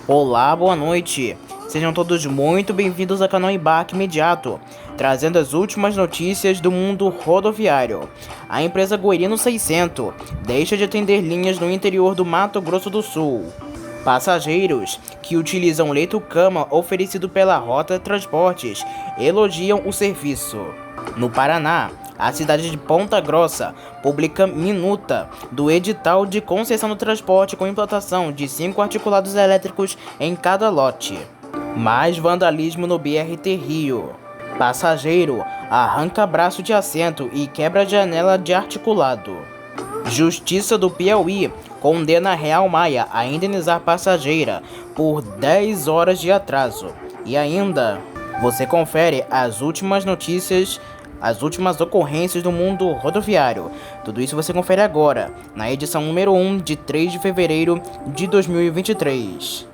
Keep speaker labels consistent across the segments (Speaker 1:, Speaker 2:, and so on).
Speaker 1: Olá, boa noite. Sejam todos muito bem-vindos ao canal Embarque Imediato, trazendo as últimas notícias do mundo rodoviário. A empresa Goerino 600 deixa de atender linhas no interior do Mato Grosso do Sul. Passageiros que utilizam leito-cama oferecido pela Rota Transportes elogiam o serviço. No Paraná, a cidade de Ponta Grossa publica minuta do edital de concessão do transporte com implantação de 5 articulados elétricos em cada lote. Mais vandalismo no BRT Rio. Passageiro arranca braço de assento e quebra janela de articulado. Justiça do Piauí condena Real Maia a indenizar passageira por 10 horas de atraso. E ainda, você confere as últimas notícias, as últimas ocorrências do mundo rodoviário. Tudo isso você confere agora, na edição número 1 de 3 de fevereiro de 2023.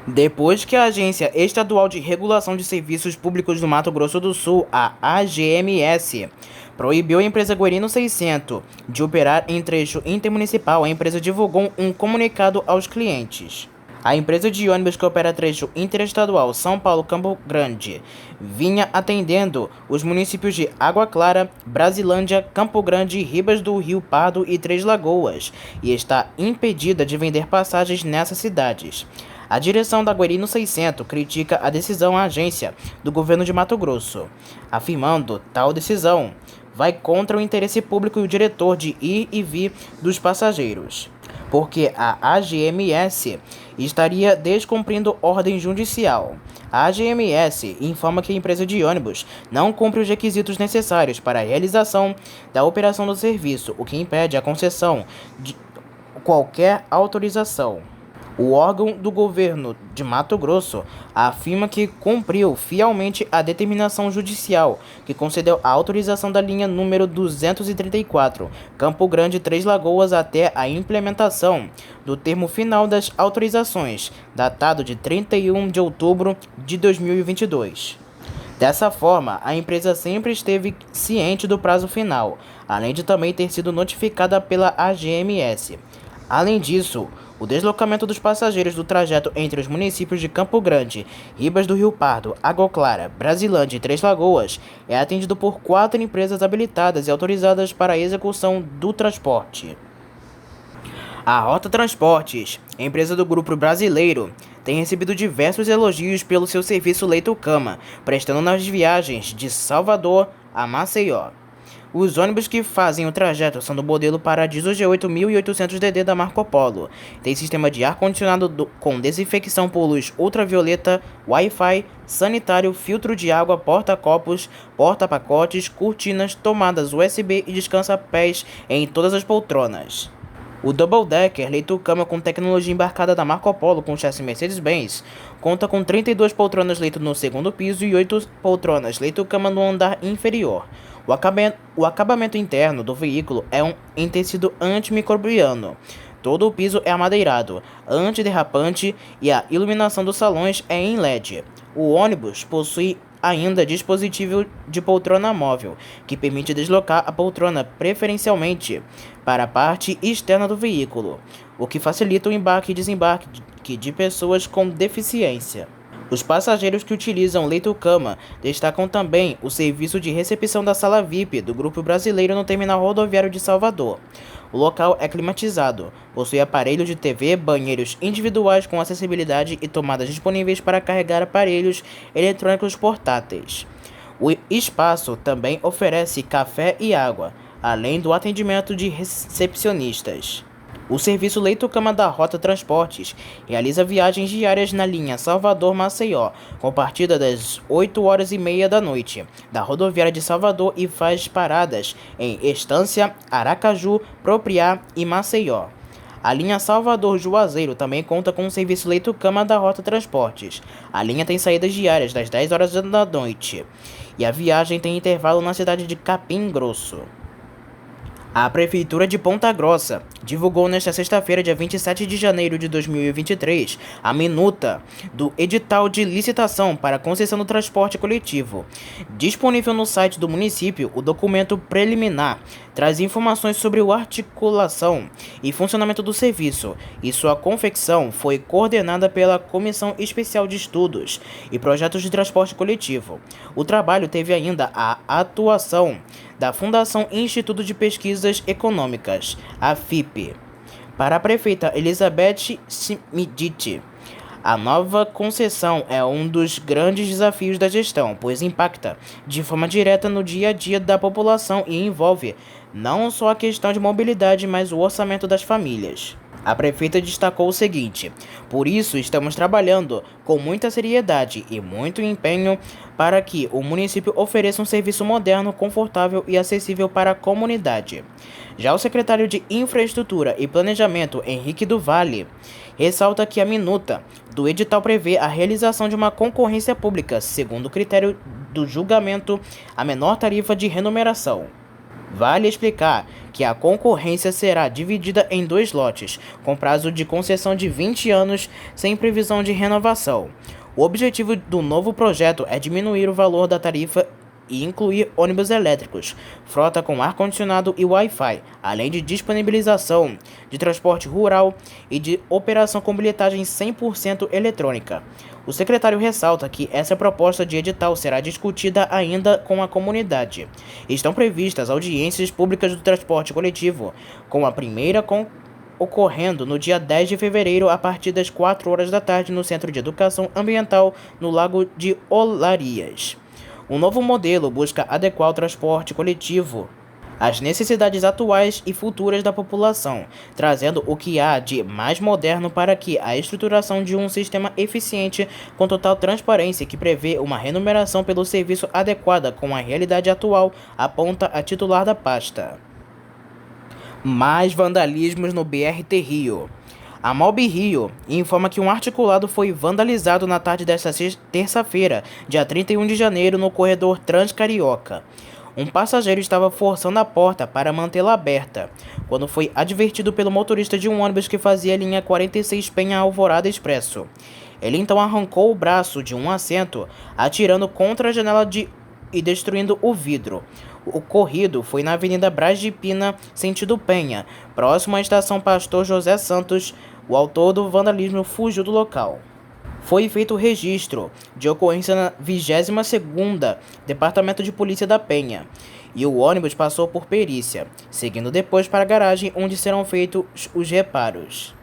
Speaker 1: Depois que a Agência Estadual de Regulação de Serviços Públicos do Mato Grosso do Sul, a AGMS, proibiu a empresa Goerino 600 de operar em trecho intermunicipal, a empresa divulgou um comunicado aos clientes. A empresa de ônibus que opera trecho interestadual São Paulo-Campo Grande vinha atendendo os municípios de Água Clara, Brasilândia, Campo Grande, Ribas do Rio Pardo e Três Lagoas e está impedida de vender passagens nessas cidades. A direção da Goerino 600 critica a decisão à agência do governo de Mato Grosso, afirmando tal decisão vai contra o interesse público e o diretor de ir e vir dos passageiros, porque a AGMS estaria descumprindo ordem judicial. A AGMS informa que a empresa de ônibus não cumpre os requisitos necessários para a realização da operação do serviço, o que impede a concessão de qualquer autorização. O órgão do governo de Mato Grosso afirma que cumpriu fielmente a determinação judicial que concedeu a autorização da linha número 234, Campo Grande Três Lagoas, até a implementação do termo final das autorizações, datado de 31 de outubro de 2022. Dessa forma, a empresa sempre esteve ciente do prazo final, além de também ter sido notificada pela AGMS. Além disso, o deslocamento dos passageiros do trajeto entre os municípios de Campo Grande, Ribas do Rio Pardo, Água Clara, Brasilândia e Três Lagoas é atendido por 4 empresas habilitadas e autorizadas para a execução do transporte. A Rota Transportes, empresa do grupo brasileiro, tem recebido diversos elogios pelo seu serviço leito-cama, prestando nas viagens de Salvador a Maceió. Os ônibus que fazem o trajeto são do modelo Paradiso G8800DD da Marco Polo. Tem sistema de ar-condicionado com desinfecção por luz ultravioleta, Wi-Fi, sanitário, filtro de água, porta-copos, porta-pacotes, cortinas, tomadas USB e descansa-pés em todas as poltronas. O Double Decker leito-cama com tecnologia embarcada da Marco Polo com chassi Mercedes-Benz conta com 32 poltronas leito no segundo piso e 8 poltronas leito-cama no andar inferior. O acabamento interno do veículo é em tecido antimicrobiano. Todo o piso é amadeirado, antiderrapante e a iluminação dos salões é em LED. O ônibus possui ainda dispositivo de poltrona móvel, que permite deslocar a poltrona preferencialmente para a parte externa do veículo, o que facilita o embarque e desembarque de pessoas com deficiência. Os passageiros que utilizam leito-cama destacam também o serviço de recepção da sala VIP do Grupo Brasileiro no terminal rodoviário de Salvador. O local é climatizado, possui aparelho de TV, banheiros individuais com acessibilidade e tomadas disponíveis para carregar aparelhos eletrônicos portáteis. O espaço também oferece café e água, além do atendimento de recepcionistas. O serviço leito-cama da Rota Transportes realiza viagens diárias na linha Salvador-Maceió, com partida das 8h30 da noite, da rodoviária de Salvador e faz paradas em Estância, Aracaju, Propriá e Maceió. A linha Salvador-Juazeiro também conta com um serviço leito-cama da Rota Transportes. A linha tem saídas diárias das 10 horas da noite e a viagem tem intervalo na cidade de Capim Grosso. A Prefeitura de Ponta Grossa divulgou nesta sexta-feira, dia 27 de janeiro de 2023, a minuta do edital de licitação para concessão do transporte coletivo. Disponível no site do município, o documento preliminar traz informações sobre a articulação e funcionamento do serviço, e sua confecção foi coordenada pela Comissão Especial de Estudos e Projetos de Transporte Coletivo. O trabalho teve ainda a atuação da Fundação Instituto de Pesquisas Econômicas, a FIP. Para a prefeita Elizabeth Schmidt, a nova concessão é um dos grandes desafios da gestão, pois impacta de forma direta no dia a dia da população e envolve não só a questão de mobilidade, mas o orçamento das famílias. A prefeita destacou o seguinte: por isso estamos trabalhando com muita seriedade e muito empenho para que o município ofereça um serviço moderno, confortável e acessível para a comunidade. Já o secretário de Infraestrutura e Planejamento, Henrique do Vale, ressalta que a minuta do edital prevê a realização de uma concorrência pública, segundo o critério do julgamento, a menor tarifa de remuneração. Vale explicar que a concorrência será dividida em 2 lotes, com prazo de concessão de 20 anos, sem previsão de renovação. O objetivo do novo projeto é diminuir o valor da tarifa e incluir ônibus elétricos, frota com ar-condicionado e Wi-Fi, além de disponibilização de transporte rural e de operação com bilhetagem 100% eletrônica. O secretário ressalta que essa proposta de edital será discutida ainda com a comunidade. Estão previstas audiências públicas do transporte coletivo, com a primeira ocorrendo no dia 10 de fevereiro a partir das 4 horas da tarde no Centro de Educação Ambiental no Lago de Olarias. O novo modelo busca adequar o transporte coletivo às necessidades atuais e futuras da população, trazendo o que há de mais moderno para que a estruturação de um sistema eficiente com total transparência que prevê uma remuneração pelo serviço adequada com a realidade atual, aponta a titular da pasta. Mais vandalismos no BRT Rio. A Mob Rio informa que um articulado foi vandalizado na tarde desta terça-feira, dia 31 de janeiro, no corredor Transcarioca. Um passageiro estava forçando a porta para mantê-la aberta, quando foi advertido pelo motorista de um ônibus que fazia a linha 46 Penha Alvorada Expresso. Ele então arrancou o braço de um assento, atirando contra a janela e destruindo o vidro. O ocorrido foi na Avenida Braz de Pina, sentido Penha, próximo à estação Pastor José Santos. O autor do vandalismo fugiu do local. Foi feito o registro de ocorrência na 22ª Departamento de Polícia da Penha e o ônibus passou por perícia, seguindo depois para a garagem onde serão feitos os reparos.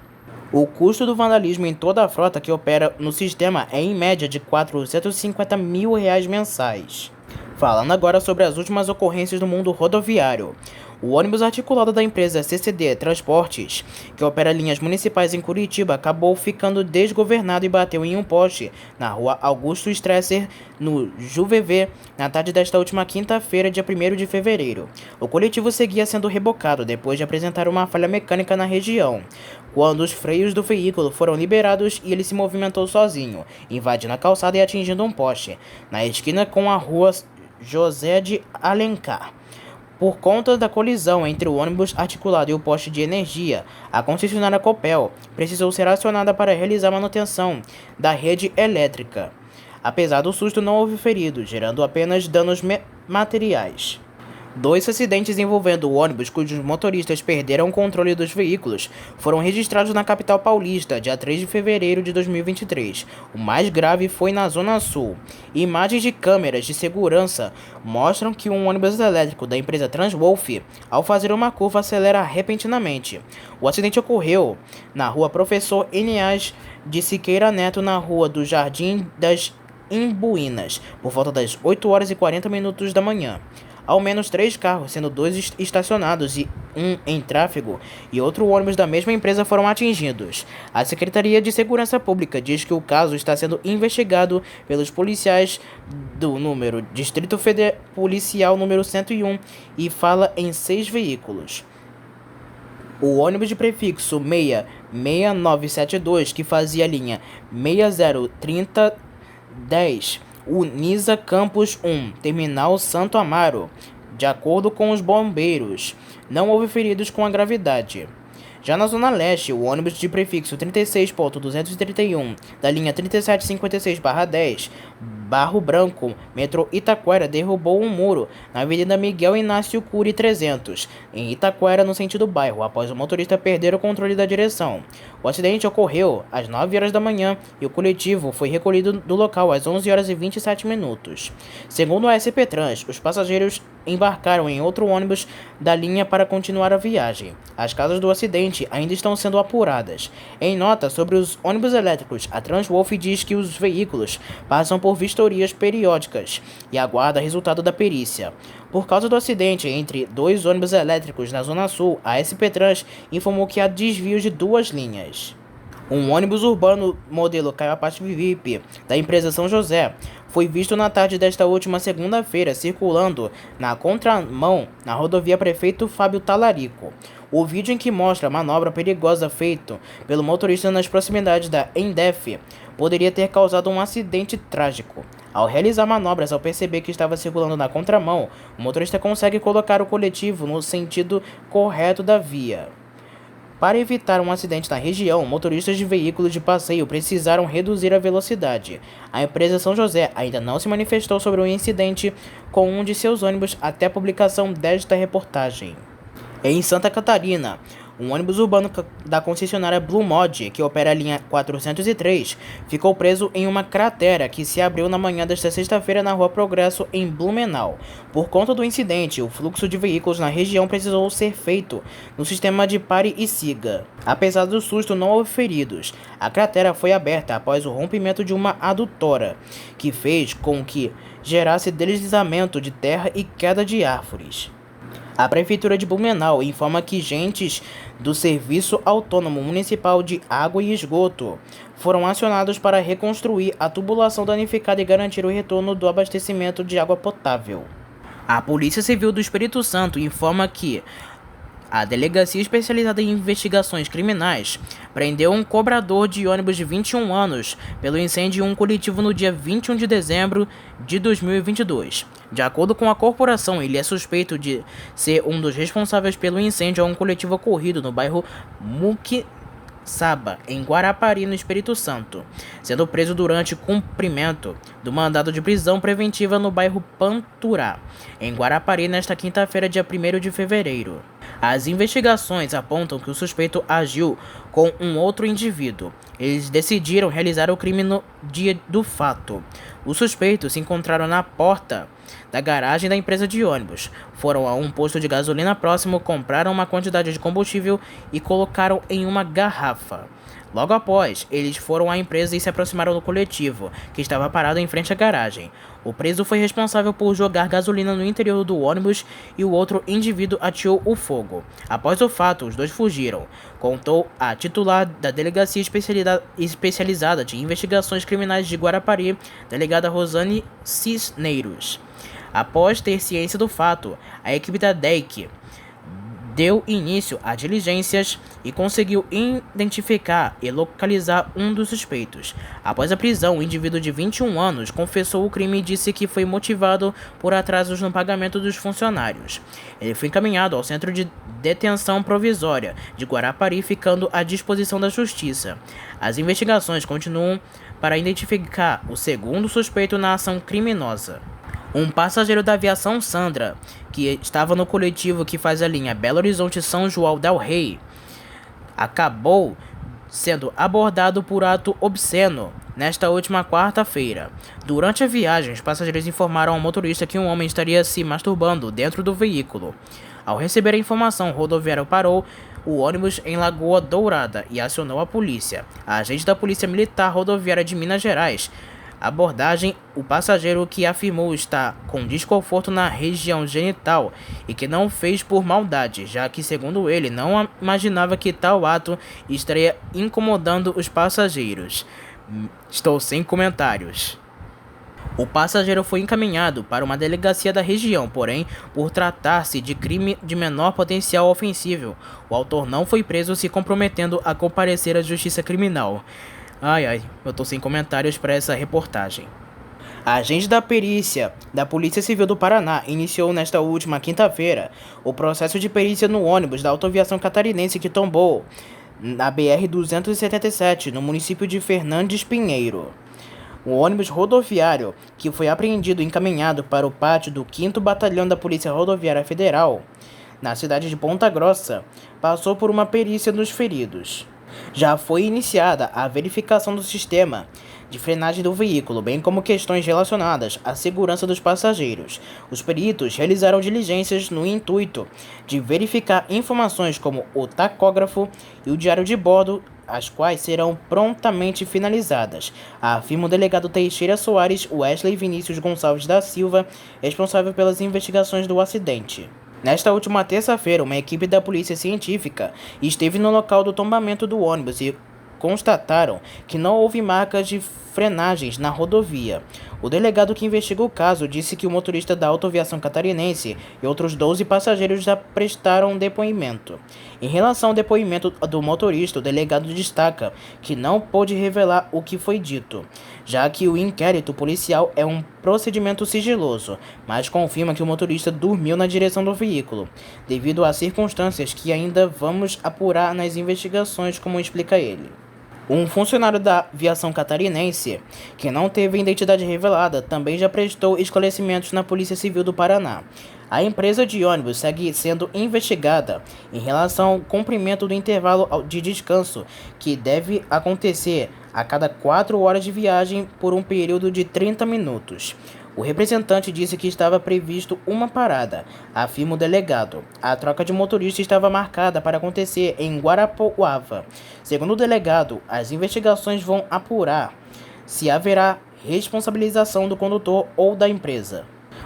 Speaker 1: O custo do vandalismo em toda a frota que opera no sistema é em média de R$ 450 mil mensais. Falando agora sobre as últimas ocorrências no mundo rodoviário. O ônibus articulado da empresa CCD Transportes, que opera linhas municipais em Curitiba, acabou ficando desgovernado e bateu em um poste na rua Augusto Stresser, no Juvevê, na tarde desta última quinta-feira, dia 1º de fevereiro. O coletivo seguia sendo rebocado depois de apresentar uma falha mecânica na região, quando os freios do veículo foram liberados e ele se movimentou sozinho, invadindo a calçada e atingindo um poste, na esquina com a rua José de Alencar. Por conta da colisão entre o ônibus articulado e o poste de energia, a concessionária Copel precisou ser acionada para realizar a manutenção da rede elétrica. Apesar do susto, não houve feridos, gerando apenas danos materiais. 2 acidentes envolvendo o ônibus cujos motoristas perderam o controle dos veículos foram registrados na capital paulista, dia 3 de fevereiro de 2023. O mais grave foi na Zona Sul. Imagens de câmeras de segurança mostram que um ônibus elétrico da empresa Transwolf, ao fazer uma curva, acelera repentinamente. O acidente ocorreu na rua Professor Enéas de Siqueira Neto, na rua do Jardim das Imbuínas, por volta das 8 horas e 40 minutos da manhã. Ao menos 3 carros, sendo 2 estacionados e 1 em tráfego, e outro ônibus da mesma empresa foram atingidos. A Secretaria de Segurança Pública diz que o caso está sendo investigado pelos policiais do número Distrito Policial número 101 e fala em 6 veículos. O ônibus de prefixo 66972, que fazia a linha 603010, Unisa Campus 1, Terminal Santo Amaro. De acordo com os bombeiros, não houve feridos com a gravidade. Já na Zona Leste, o ônibus de prefixo 36.231, da linha 3756/10, Barro Branco, metrô Itaquera, derrubou um muro na Avenida Miguel Inácio Cury 300, em Itaquera, no sentido bairro, após o motorista perder o controle da direção. O acidente ocorreu às 9 horas da manhã e o coletivo foi recolhido do local às 11 horas e 27 minutos. Segundo a SP Trans, os passageiros embarcaram em outro ônibus da linha para continuar a viagem. As causas do acidente ainda estão sendo apuradas. Em nota sobre os ônibus elétricos, a Transwolf diz que os veículos passam por vistorias periódicas e aguarda resultado da perícia. Por causa do acidente entre dois ônibus elétricos na Zona Sul, a SP Trans informou que há desvios de duas linhas. Um ônibus urbano modelo Caiapache VIP da empresa São José foi visto na tarde desta última segunda-feira circulando na contramão na rodovia Prefeito Fábio Talarico. O vídeo em que mostra a manobra perigosa feita pelo motorista nas proximidades da Endef poderia ter causado um acidente trágico. Ao realizar manobras, ao perceber que estava circulando na contramão, o motorista consegue colocar o coletivo no sentido correto da via. Para evitar um acidente na região, motoristas de veículos de passeio precisaram reduzir a velocidade. A empresa São José ainda não se manifestou sobre o incidente com um de seus ônibus até a publicação desta reportagem. Em Santa Catarina, um ônibus urbano da concessionária Blue Mod, que opera a linha 403, ficou preso em uma cratera que se abriu na manhã desta sexta-feira na Rua Progresso, em Blumenau. Por conta do incidente, o fluxo de veículos na região precisou ser feito no sistema de pare e siga. Apesar do susto, não houve feridos. A cratera foi aberta após o rompimento de uma adutora, que fez com que gerasse deslizamento de terra e queda de árvores. A Prefeitura de Blumenau informa que agentes do Serviço Autônomo Municipal de Água e Esgoto foram acionados para reconstruir a tubulação danificada e garantir o retorno do abastecimento de água potável. A Polícia Civil do Espírito Santo informa que a Delegacia Especializada em Investigações Criminais prendeu um cobrador de ônibus de 21 anos pelo incêndio em um coletivo no dia 21 de dezembro de 2022. De acordo com a corporação, ele é suspeito de ser um dos responsáveis pelo incêndio a um coletivo ocorrido no bairro Muquissaba, em Guarapari, no Espírito Santo, sendo preso durante cumprimento do mandado de prisão preventiva no bairro Panturá, em Guarapari, nesta quinta-feira, dia 1º de fevereiro. As investigações apontam que o suspeito agiu com um outro indivíduo. Eles decidiram realizar o crime no dia do fato. Os suspeitos se encontraram na porta da garagem da empresa de ônibus. Foram a um posto de gasolina próximo, compraram uma quantidade de combustível e colocaram em uma garrafa. Logo após, eles foram à empresa e se aproximaram do coletivo, que estava parado em frente à garagem. O preso foi responsável por jogar gasolina no interior do ônibus e o outro indivíduo ateou o fogo. Após o fato, os dois fugiram, contou a titular da Delegacia Especializada de Investigações Criminais de Guarapari, delegada Rosane Cisneiros. Após ter ciência do fato, a equipe da DEIC deu início a diligências e conseguiu identificar e localizar um dos suspeitos. Após a prisão, o indivíduo de 21 anos confessou o crime e disse que foi motivado por atrasos no pagamento dos funcionários. Ele foi encaminhado ao Centro de Detenção Provisória de Guarapari, ficando à disposição da Justiça. As investigações continuam para identificar o segundo suspeito na ação criminosa. Um passageiro da aviação Sandra, que estava no coletivo que faz a linha Belo Horizonte-São João del Rei, acabou sendo abordado por ato obsceno nesta última quarta-feira. Durante a viagem, os passageiros informaram ao motorista que um homem estaria se masturbando dentro do veículo. Ao receber a informação, o rodoviário parou o ônibus em Lagoa Dourada e acionou a polícia. A agente da Polícia Militar Rodoviária de Minas Gerais abordagem, o passageiro, que afirmou estar com desconforto na região genital e que não fez por maldade, já que, segundo ele, não imaginava que tal ato estaria incomodando os passageiros. Estou sem comentários. O passageiro foi encaminhado para uma delegacia da região, porém, por tratar-se de crime de menor potencial ofensivo, o autor não foi preso, se comprometendo a comparecer à justiça criminal. Ai, eu tô sem comentários para essa reportagem. A agente da perícia da Polícia Civil do Paraná iniciou nesta última quinta-feira o processo de perícia no ônibus da autoaviação catarinense que tombou na BR-277, no município de Fernandes Pinheiro. O ônibus rodoviário, que foi apreendido e encaminhado para o pátio do 5º Batalhão da Polícia Rodoviária Federal, na cidade de Ponta Grossa, passou por uma perícia nos feridos. Já foi iniciada a verificação do sistema de frenagem do veículo, bem como questões relacionadas à segurança dos passageiros. Os peritos realizaram diligências no intuito de verificar informações como o tacógrafo e o diário de bordo, as quais serão prontamente finalizadas, afirma o delegado Teixeira Soares Wesley Vinícius Gonçalves da Silva, responsável pelas investigações do acidente. Nesta última terça-feira, uma equipe da Polícia Científica esteve no local do tombamento do ônibus e constataram que não houve marcas de frenagens na rodovia. O delegado que investiga o caso disse que o motorista da autoaviação catarinense e outros 12 passageiros já prestaram depoimento. Em relação ao depoimento do motorista, o delegado destaca que não pôde revelar o que foi dito, já que o inquérito policial é um procedimento sigiloso, mas confirma que o motorista dormiu na direção do veículo, devido a circunstâncias que ainda vamos apurar nas investigações, como explica ele. Um funcionário da aviação catarinense, que não teve identidade revelada, também já prestou esclarecimentos na Polícia Civil do Paraná. A empresa de ônibus segue sendo investigada em relação ao cumprimento do intervalo de descanso, que deve acontecer a cada 4 horas de viagem por um período de 30 minutos. O representante disse que estava previsto uma parada, afirma o delegado. A troca de motorista estava marcada para acontecer em Guarapuava. Segundo o delegado, as investigações vão apurar se haverá responsabilização do condutor ou da empresa.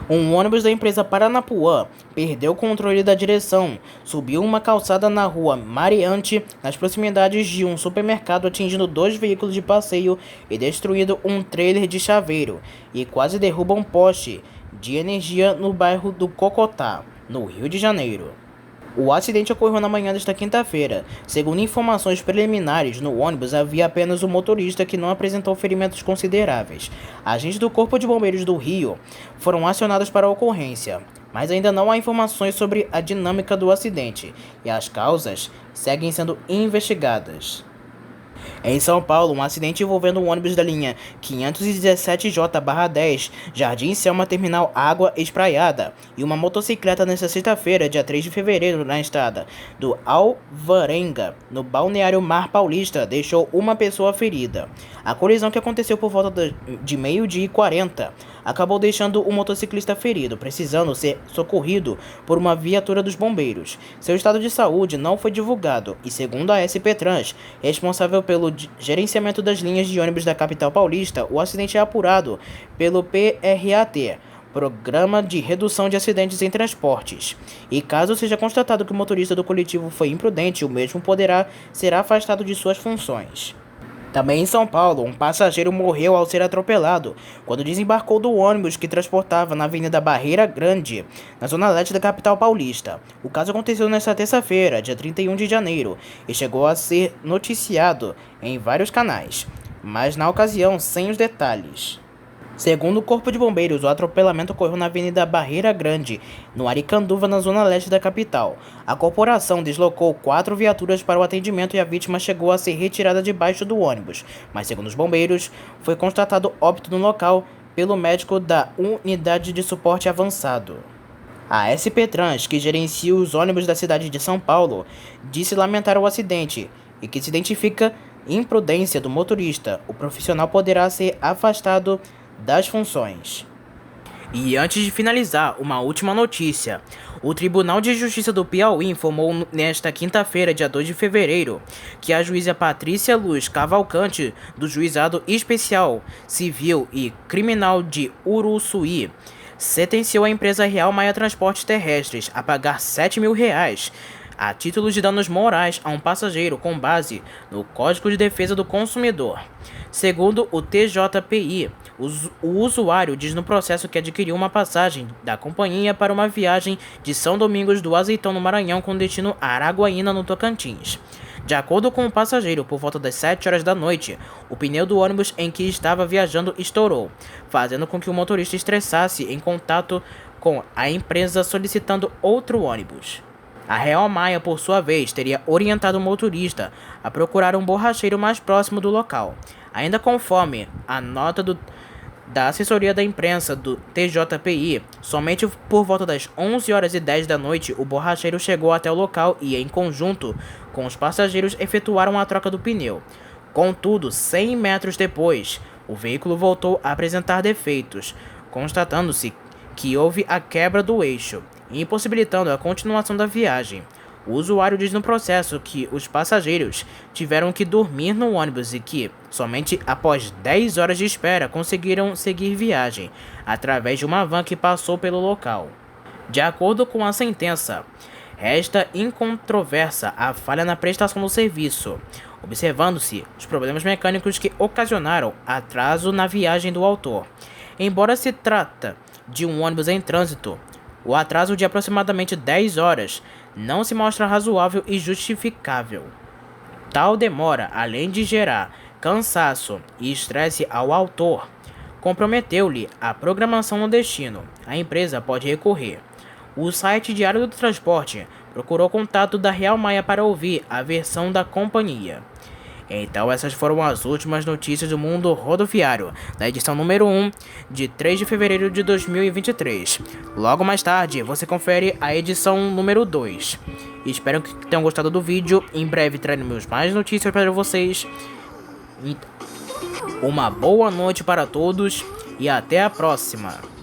Speaker 1: Um ônibus da empresa Paranapuã perdeu o controle da direção, subiu uma calçada na rua Mariante, nas proximidades de um supermercado, atingindo 2 veículos de passeio e destruindo um trailer de chaveiro, e quase derruba um poste de energia no bairro do Cocotá, no Rio de Janeiro. O acidente ocorreu na manhã desta quinta-feira. Segundo informações preliminares, no ônibus havia apenas o motorista, que não apresentou ferimentos consideráveis. Agentes do Corpo de Bombeiros do Rio foram acionados para a ocorrência, mas ainda não há informações sobre a dinâmica do acidente e as causas seguem sendo investigadas. Em São Paulo, um acidente envolvendo um ônibus da linha 517J/10, Jardim Selma Terminal Água Espraiada, e uma motocicleta nesta sexta-feira, dia 3 de fevereiro, na estrada do Alvarenga, no Balneário Mar Paulista, deixou uma pessoa ferida. A colisão, que aconteceu por volta de 12h40, acabou deixando o motociclista ferido, precisando ser socorrido por uma viatura dos bombeiros. Seu estado de saúde não foi divulgado e, segundo a SP Trans, responsável pelo gerenciamento das linhas de ônibus da capital paulista, o acidente é apurado pelo PRAT, Programa de Redução de Acidentes em Transportes. E caso seja constatado que o motorista do coletivo foi imprudente, o mesmo poderá ser afastado de suas funções. Também em São Paulo, um passageiro morreu ao ser atropelado quando desembarcou do ônibus que transportava na Avenida Barreira Grande, na zona leste da capital paulista. O caso aconteceu nesta terça-feira, dia 31 de janeiro, e chegou a ser noticiado em vários canais, mas na ocasião sem os detalhes. Segundo o Corpo de Bombeiros, o atropelamento ocorreu na Avenida Barreira Grande, no Aricanduva, na zona leste da capital. A corporação deslocou 4 viaturas para o atendimento e a vítima chegou a ser retirada debaixo do ônibus, mas, segundo os bombeiros, foi constatado óbito no local pelo médico da Unidade de Suporte Avançado. A SP Trans, que gerencia os ônibus da cidade de São Paulo, disse lamentar o acidente e que se identifica imprudência do motorista. O profissional poderá ser afastado das funções. E antes de finalizar, uma última notícia. O Tribunal de Justiça do Piauí informou nesta quinta-feira, dia 2 de fevereiro, que a juíza Patrícia Luz Cavalcante, do Juizado Especial Civil e Criminal de Uruçuí, sentenciou a empresa Real Maia Transportes Terrestres a pagar R$7.000 a título de danos morais a um passageiro, com base no Código de Defesa do Consumidor. Segundo o TJPI, O usuário diz no processo que adquiriu uma passagem da companhia para uma viagem de São Domingos do Azeitão, no Maranhão, com destino a Araguaína, no Tocantins. De acordo com o passageiro, por volta das 7 horas da noite, o pneu do ônibus em que estava viajando estourou, fazendo com que o motorista estressasse em contato com a empresa solicitando outro ônibus. A Real Maia, por sua vez, teria orientado o motorista a procurar um borracheiro mais próximo do local. Ainda conforme a nota da assessoria da imprensa do TJPI, somente por volta das 11h10 da noite, o borracheiro chegou até o local e, em conjunto com os passageiros, efetuaram a troca do pneu. Contudo, 100 metros depois, o veículo voltou a apresentar defeitos, constatando-se que houve a quebra do eixo, impossibilitando a continuação da viagem. O usuário diz no processo que os passageiros tiveram que dormir no ônibus e que, somente após 10 horas de espera, conseguiram seguir viagem, através de uma van que passou pelo local. De acordo com a sentença, resta incontroversa a falha na prestação do serviço, observando-se os problemas mecânicos que ocasionaram atraso na viagem do autor. Embora se trata de um ônibus em trânsito, o atraso de aproximadamente 10 horas não se mostra razoável e justificável. Tal demora, além de gerar cansaço e estresse ao autor, comprometeu-lhe a programação no destino. A empresa pode recorrer. O site Diário do Transporte procurou contato da Real Maia para ouvir a versão da companhia. Então essas foram as últimas notícias do mundo rodoviário, da edição número 1, de 3 de fevereiro de 2023. Logo mais tarde, você confere a edição número 2. Espero que tenham gostado do vídeo. Em breve traremos mais notícias para vocês. Uma boa noite para todos e até a próxima.